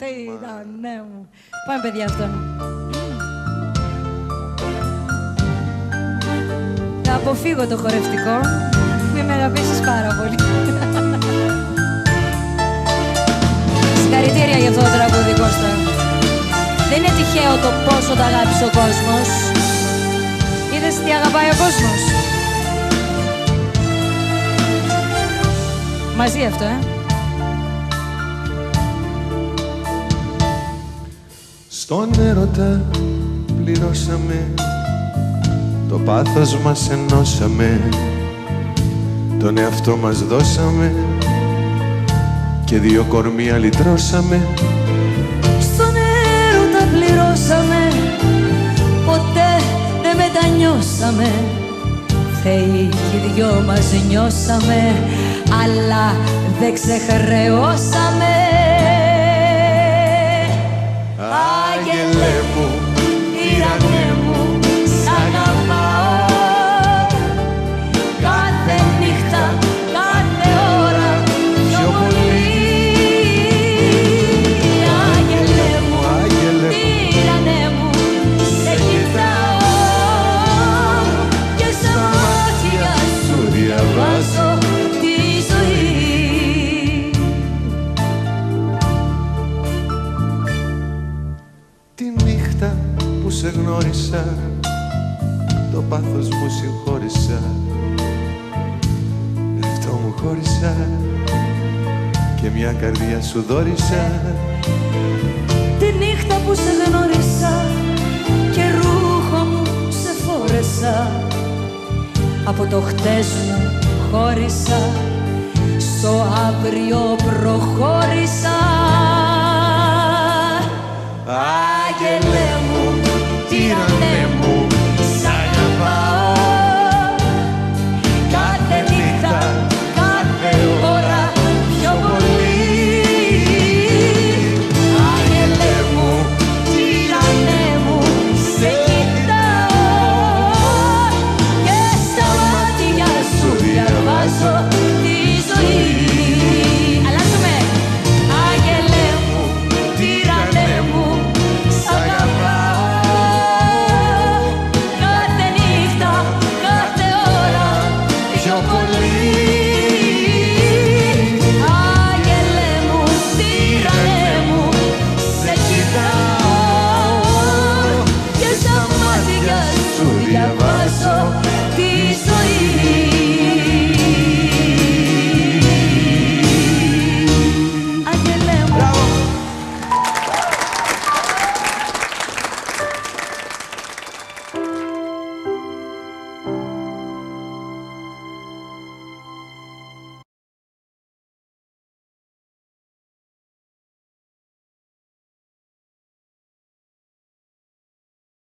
Τι ήταν, ναι μου. Πάμε παιδιά αυτό. Θα αποφύγω το χορευτικό. Μη με αγαπήσεις πάρα πολύ. Συγχαρητήρια για αυτό το τραγούδι, Κώστα. Δεν είναι τυχαίο το πόσο το αγάπησε ο κόσμος. Είδες τι αγαπάει ο κόσμος. Μαζί αυτό, Στον έρωτα πληρώσαμε, το πάθος μας ενώσαμε, τον εαυτό μας δώσαμε και δύο κορμιά λυτρώσαμε. Στον έρωτα πληρώσαμε, ποτέ δεν μετανιώσαμε. Θεοί κι οι δυο μας νιώσαμε, αλλά δεν ξεχρεώσαμε. Άγγελε μου, ήρανε μου, σ' αγαπάω. Κάθε νύχτα, κάθε ώρα, πιο πολύ. Άγγελε μου, ήρανε μου, σε κοιτάω και στα μάτια σου διαβάζω τη ζωή. τη νύχτα που σε γνώρισα, το πάθος μου συγχώρησα, εαυτό μου χώρισα και μια καρδιά σου δώρισα. Τη νύχτα που σε γνώρισα και ρούχο μου σε φόρεσα, από το χτες μου χώρισα, στο αύριο προχώρησα. Άγγελε